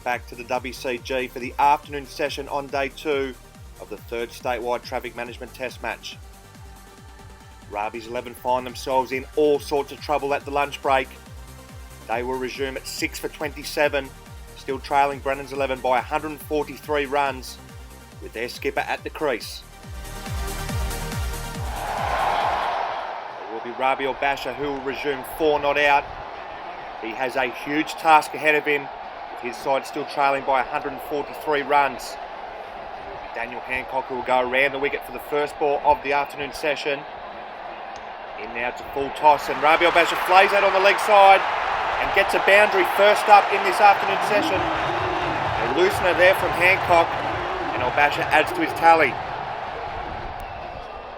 back to the WCG for the afternoon session on day 2 of the third statewide traffic management test match. Rabi's 11 find themselves in all sorts of trouble at the lunch break. They will resume at 6 for 27, still trailing Brennan's 11 by 143 runs, with their skipper at the crease. It will be Rabi Basha who will resume 4 not out. He has a huge task ahead of him, with his side still trailing by 143 runs. Daniel Hancock who will go around the wicket for the first ball of the afternoon session. In now to full toss, and Rabi Basha flays that on the leg side and gets a boundary first up in this afternoon session. A loosener there from Hancock, and Basha adds to his tally.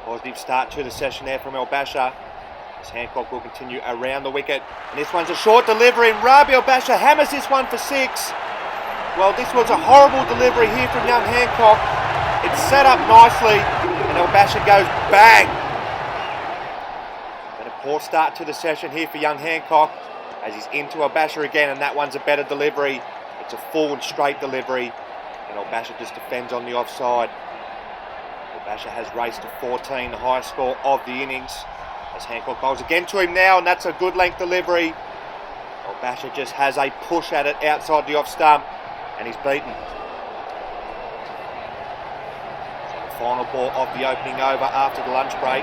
Positive start to the session there from Basha, as Hancock will continue around the wicket. And this one's a short delivery, and Rabi Basha hammers this one for 6. Well, this was a horrible delivery here from young Hancock. It's set up nicely, and Basha goes bang. And a poor start to the session here for young Hancock, as he's into Basha again, and that one's a better delivery. It's a full and straight delivery, and Basha just defends on the offside. Basha has raced to 14, the highest score of the innings, as Hancock bowls again to him now, and that's a good length delivery. Basha just has a push at it outside the off stump, and he's beaten. So the final ball of the opening over after the lunch break.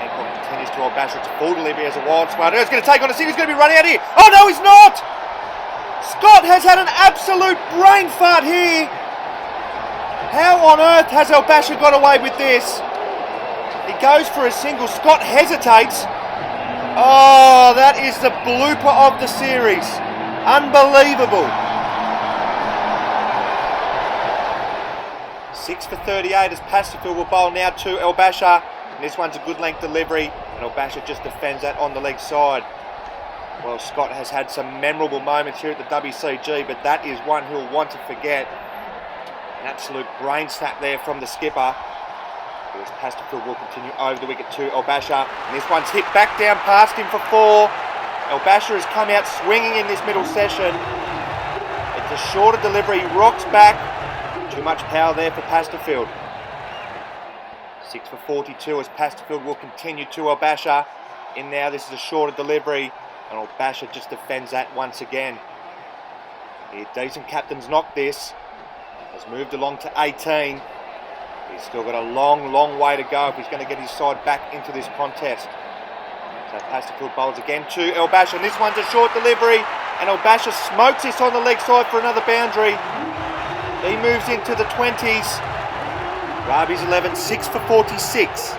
Hancock continues to Basha. It's a full delivery as a wild smarter. He's going to take on a sing. He's going to be running out here. Oh no, he's not! Scott has had an absolute brain fart here. How on earth has Basha got away with this? He goes for a single. Scott hesitates. Oh, that is the blooper of the series. Unbelievable. 6 for 38 as Pasterfield will bowl now to Basha. And this one's a good length delivery, and Basha just defends that on the leg side. Well, Scott has had some memorable moments here at the WCG, but that is one he'll want to forget. An absolute brain snap there from the skipper. As Pasterfield will continue over the wicket to Basha. And this one's hit back down past him for 4. Basha has come out swinging in this middle session. It's a shorter delivery, he rocks back. Too much power there for Pasterfield. 6 for 42 as Pasterfield will continue to Basha. In now, this is a shorter delivery, and Basha just defends that once again. The decent captain's knocked this. Has moved along to 18. He's still got a long way to go if he's going to get his side back into this contest. So Pasterfield bowls again to Basha, and this one's a short delivery, and Basha smokes this on the leg side for another boundary. He moves into the 20s. Rabi's 11, 6 for 46.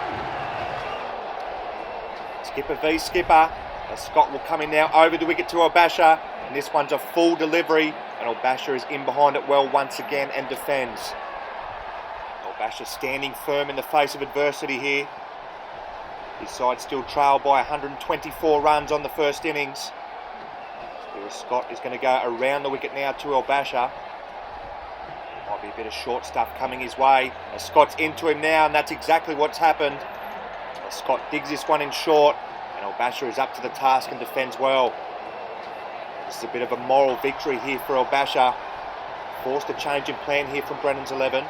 Skipper v skipper, as Scott will come in now over the wicket to Basha, and this one's a full delivery, and Basha is in behind it well once again and defends. Basha standing firm in the face of adversity here. His side still trail by 124 runs on the first innings. Here Scott is going to go around the wicket now to Basha. Might be a bit of short stuff coming his way, as Scott's into him now, and that's exactly what's happened. As Scott digs this one in short, and Basha is up to the task and defends well. This is a bit of a moral victory here for Basha. Forced a change in plan here from Brennan's 11.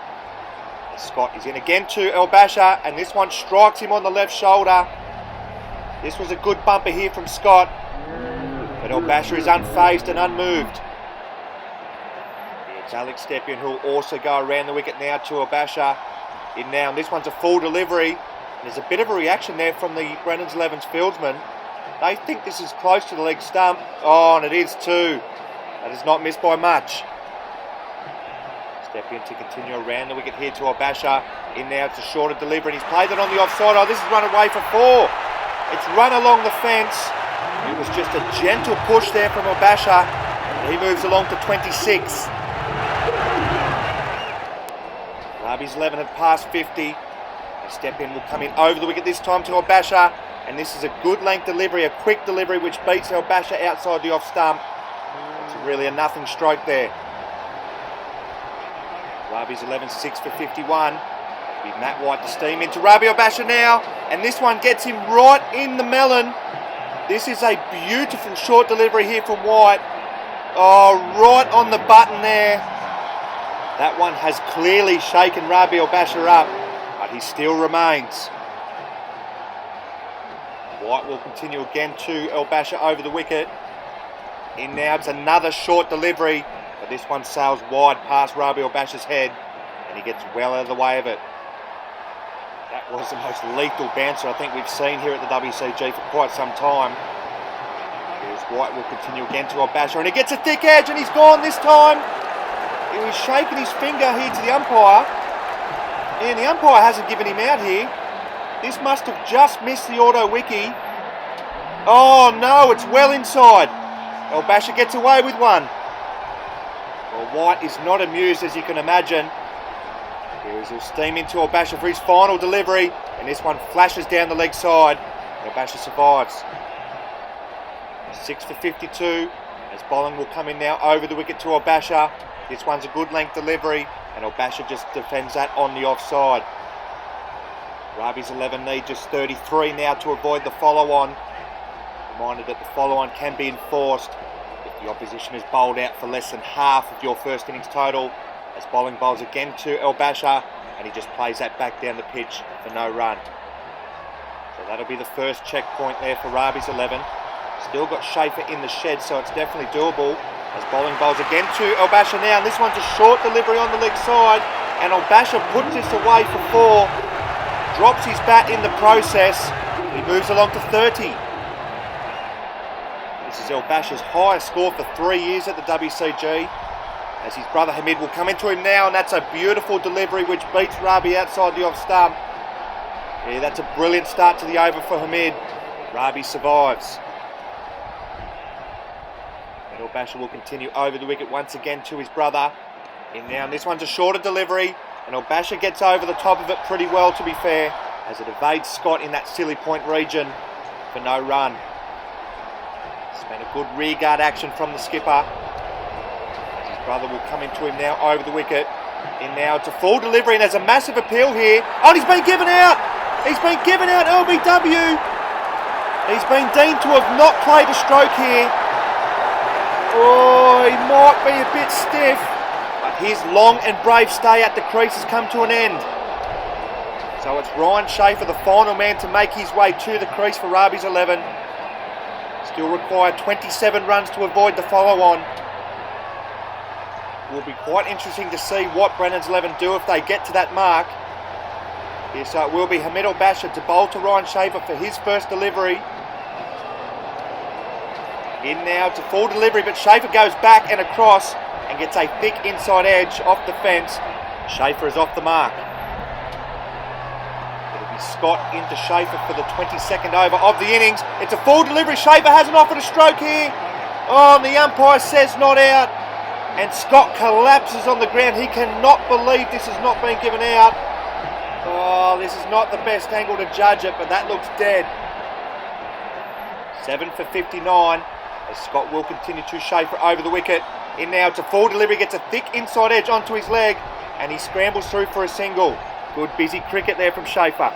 As Scott is in again to Basha, and this one strikes him on the left shoulder. This was a good bumper here from Scott, but Basha is unfazed and unmoved. It's Alex Stepien who will also go around the wicket now to Basha. In now, and this one's a full delivery. There's a bit of a reaction there from the Brennan's 11's fieldsman. They think this is close to the leg stump. Oh, and it is too. That is not missed by much. Stepien to continue around the wicket here to Basha. In now, it's a shorter delivery, and he's played it on the offside. Oh, this is run away for 4. It's run along the fence. It was just a gentle push there from Basha. He moves along to 26. Rabi's 11 had passed 50. Stepien will come in over the wicket this time to Basha, and this is a good length delivery, a quick delivery which beats Basha outside the off stump. It's really a nothing stroke there. Rabi's 11, 6 for 51. It'll be Matt White to steam into Rabi Basha now, and this one gets him right in the melon. This is a beautiful short delivery here from White. Oh, right on the button there. That one has clearly shaken Rabi El-Basha up, but he still remains. White will continue again to El-Basha over the wicket. In now, it's another short delivery, but this one sails wide past Rabi El-Basha's head, and he gets well out of the way of it. That was the most lethal bouncer I think we've seen here at the WCG for quite some time. Here's White will continue again to El-Basha, and he gets a thick edge, and he's gone this time. He was shaking his finger here to the umpire, and the umpire hasn't given him out here. This must have just missed the auto wiki. Oh no, it's well inside. El-Basha gets away with one. Well, White is not amused, as you can imagine. He'll steam into El-Basha for his final delivery, and this one flashes down the leg side. El-Basha survives. 6 for 52, as bowling will come in now over the wicket to El-Basha. This one's a good length delivery, and El-Basha just defends that on the offside. Rabi's 11 need just 33 now to avoid the follow-on. Reminded that the follow-on can be enforced if the opposition is bowled out for less than half of your first innings total. As bowling bowls again to El-Basha, and he just plays that back down the pitch for no run. So that'll be the first checkpoint there for Rabi's 11. Still got Schaefer in the shed, so it's definitely doable. As bowling bowls again to El-Basha now, and this one's a short delivery on the leg side, and El-Basha puts this away for 4. Drops his bat in the process. He moves along to 30. This is El-Basha's highest score for 3 years at the WCG. As his brother Hamid will come into him now, and that's a beautiful delivery which beats Rabi outside the off stump. Yeah, that's a brilliant start to the over for Hamid. Rabi survives. And El-Basha will continue over the wicket once again to his brother. In now, and this one's a shorter delivery. And El-Basha gets over the top of it pretty well, to be fair, as it evades Scott in that silly point region for no run. It's been a good rear guard action from the skipper. As his brother will come into him now over the wicket. In now, it's a full delivery, and there's a massive appeal here. Oh, and he's been given out! He's been given out, LBW! He's been deemed to have not played a stroke here. Oh, he might be a bit stiff. His long and brave stay at the crease has come to an end. So it's Ryan Schaefer, the final man to make his way to the crease for Rabi's 11. Still require 27 runs to avoid the follow-on. Will be quite interesting to see what Brennan's 11 do if they get to that mark. Yes, so it will be Hamid El-Basha to bowl to Ryan Schaefer for his first delivery. In now to full delivery, but Schaefer goes back and across and gets a thick inside edge off the fence. Schaefer is off the mark. It'll be Scott into Schaefer for the 22nd over of the innings. It's a full delivery. Schaefer hasn't offered a stroke here. Oh, and the umpire says not out. And Scott collapses on the ground. He cannot believe this has not been given out. Oh, this is not the best angle to judge it, but that looks dead. 7 for 59. As Scott will continue to Schaefer over the wicket. In now, it's a full delivery, gets a thick inside edge onto his leg, and he scrambles through for a single. Good busy cricket there from Schaefer.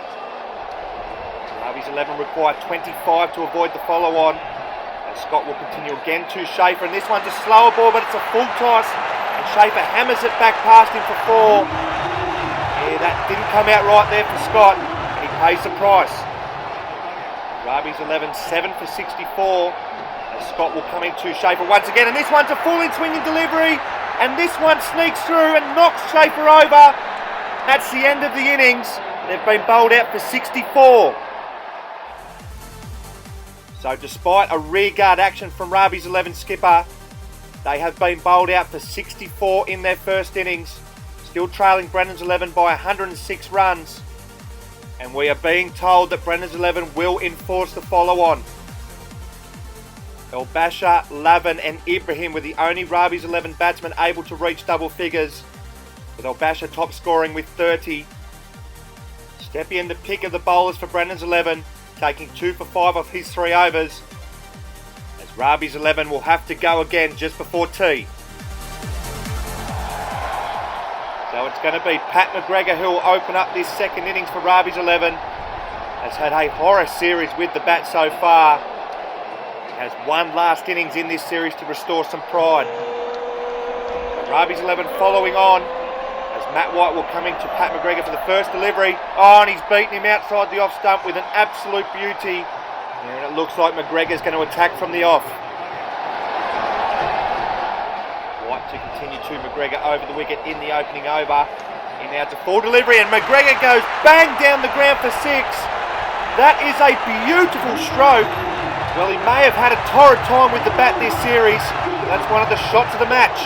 Rabi's 11 require 25 to avoid the follow-on. And Scott will continue again to Schaefer, and this one's a slower ball, but it's a full toss, and Schaefer hammers it back past him for 4. Yeah, that didn't come out right there for Scott, and he pays the price. Rabi's 11, 7 for 64. Scott will come into Schaefer once again, and this one's a full in swinging delivery, and this one sneaks through and knocks Schaefer over. That's the end of the innings. They've been bowled out for 64. So despite a rear guard action from Rabi's 11 skipper, they have been bowled out for 64 in their first innings, still trailing Brennan's 11 by 106 runs. And we are being told that Brennan's 11 will enforce the follow-on. El-Basha, Lavin and Ibrahim were the only Rabi's 11 batsmen able to reach double figures, with El-Basha top scoring with 30. Stepien, the pick of the bowlers for Brennan's 11, taking 2 for 5 off his 3 overs, as Rabi's 11 will have to go again just before tea. So it's going to be Pat McGregor who will open up this second innings for Rabi's 11. Has had a horror series with the bat so far. Has one last innings in this series to restore some pride. Rabi's 11 following on as Matt White will come into Pat McGregor for the first delivery. Oh, and he's beaten him outside the off stump with an absolute beauty. And it looks like McGregor's going to attack from the off. White to continue to McGregor over the wicket in the opening over. In now to full delivery, and McGregor goes bang down the ground for 6. That is a beautiful stroke. Well, he may have had a torrid time with the bat this series. That's one of the shots of the match.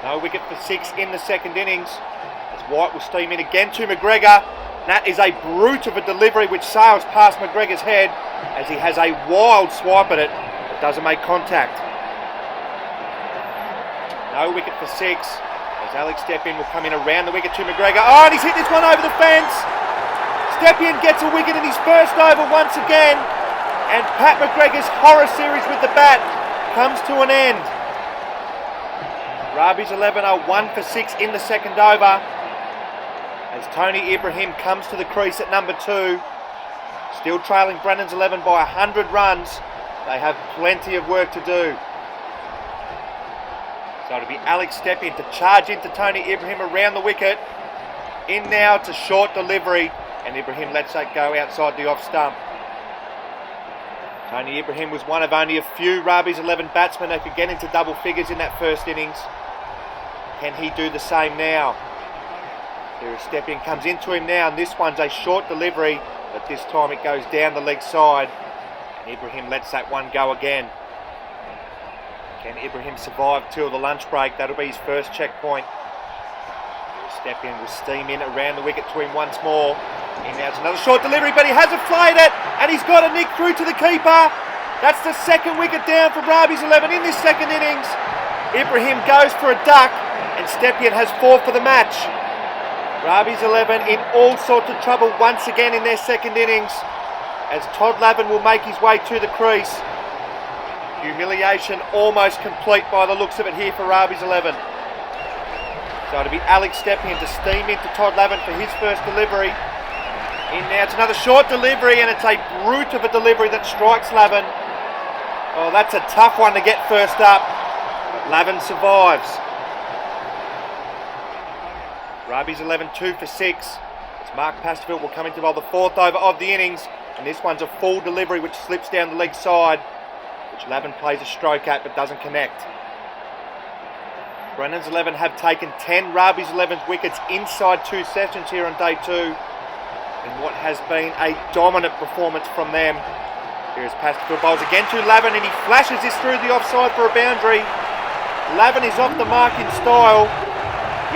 No wicket for 6 in the second innings. As White will steam in again to McGregor. That is a brute of a delivery which sails past McGregor's head as he has a wild swipe at it but doesn't make contact. No wicket for 6 as Alex Stepien will come in around the wicket to McGregor. Oh, and he's hit this one over the fence. Stepien gets a wicket in his first over once again. And Pat McGregor's horror series with the bat comes to an end. Rabi's 11 are 1 for 6 in the second over. As Tony Ibrahim comes to the crease at number 2. Still trailing Brennan's 11 by 100 runs. They have plenty of work to do. So it'll be Alex Stepien to charge into Tony Ibrahim around the wicket. In now to short delivery. And Ibrahim lets that go outside the off stump. Tony Ibrahim was one of only a few Rabi's 11 batsmen that could get into double figures in that first innings. Can he do the same now? Here is Stepien comes into him now, and this one's a short delivery, but this time it goes down the leg side, and Ibrahim lets that one go again. Can Ibrahim survive till the lunch break? That'll be his first checkpoint. Stepien will steam in around the wicket to him once more. In now it's another short delivery, but he hasn't flayed it, and he's got a nick through to the keeper. That's the second wicket down for Rabi's 11 in this second innings. Ibrahim goes for a duck, and Stepien has 4 for the match. Rabi's 11 in all sorts of trouble once again in their second innings, as Todd Lavin will make his way to the crease. Humiliation almost complete by the looks of it here for Rabi's 11. So it'll be Alex Stepien to steam into Todd Lavin for his first delivery. In now, it's another short delivery, and it's a brute of a delivery that strikes Lavin. Oh, that's a tough one to get first up, but Lavin survives. Rabi's 11 2 for 6. As Mark Pasterfield will come into bowl the 4th over of the innings, and this one's a full delivery which slips down the leg side, which Lavin plays a stroke at but doesn't connect. Brennan's 11 have taken 10 Rabi's 11's wickets inside 2 sessions here on day 2. In what has been a dominant performance from them. Here is Pasterfield bowls again to Lavin, and he flashes this through the offside for a boundary. Lavin is off the mark in style,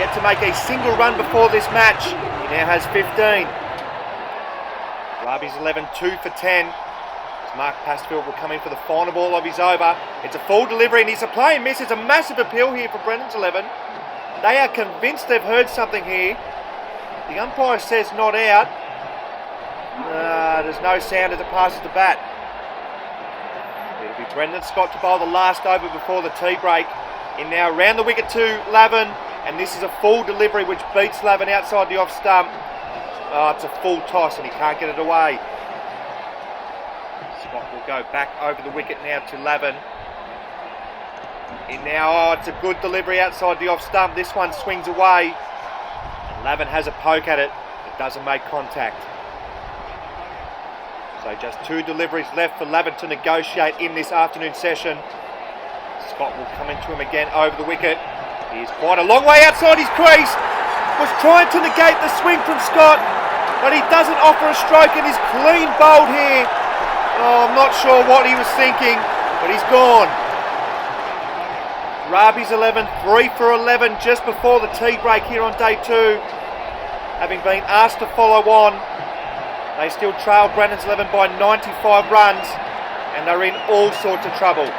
yet to make a single run before this match. He now has 15. Rabi's 11 2 for 10. As Mark Pasterfield will come in for the final ball of his over. It's a full delivery, and he's a play and miss. It's a massive appeal here for Brennan's 11. They are convinced they've heard something here. The umpire says not out. There's no sound as it passes the bat. It'll be Brendan Scott to bowl the last over before the tea break. In now around the wicket to Lavin, and this is a full delivery which beats Lavin outside the off stump. Oh, it's a full toss and he can't get it away. Scott will go back over the wicket now to Lavin. In now, it's a good delivery outside the off stump. This one swings away. And Lavin has a poke at it, but doesn't make contact. So just 2 deliveries left for Lavin to negotiate in this afternoon session. Scott will come into him again over the wicket. He is quite a long way outside his crease. Was trying to negate the swing from Scott, but he doesn't offer a stroke and is clean bowled here. Oh, I'm not sure what he was thinking, but he's gone. Rabi's 11, 3 for 11 just before the tea break here on day 2. Having been asked to follow on, they still trail Brennan's 11 by 95 runs, and they're in all sorts of trouble.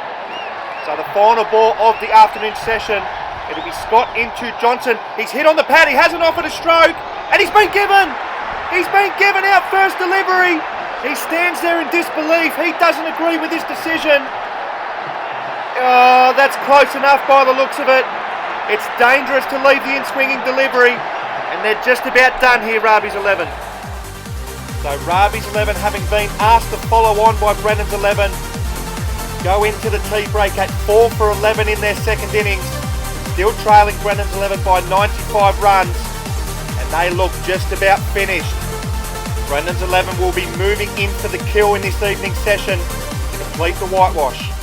So the final ball of the afternoon session, it'll be Scott into Johnson. He's hit on the pad, he hasn't offered a stroke, and he's been given! He's been given out first delivery! He stands there in disbelief, he doesn't agree with this decision. Oh, that's close enough by the looks of it. It's dangerous to leave the in-swinging delivery, and they're just about done here, Rabi's 11. So Ravi's 11 having been asked to follow on by Brennan's 11. Go into the tea break at 4 for 11 in their second innings. Still trailing Brennan's 11 by 95 runs. And they look just about finished. Brennan's 11 will be moving into the kill in this evening's session to complete the whitewash.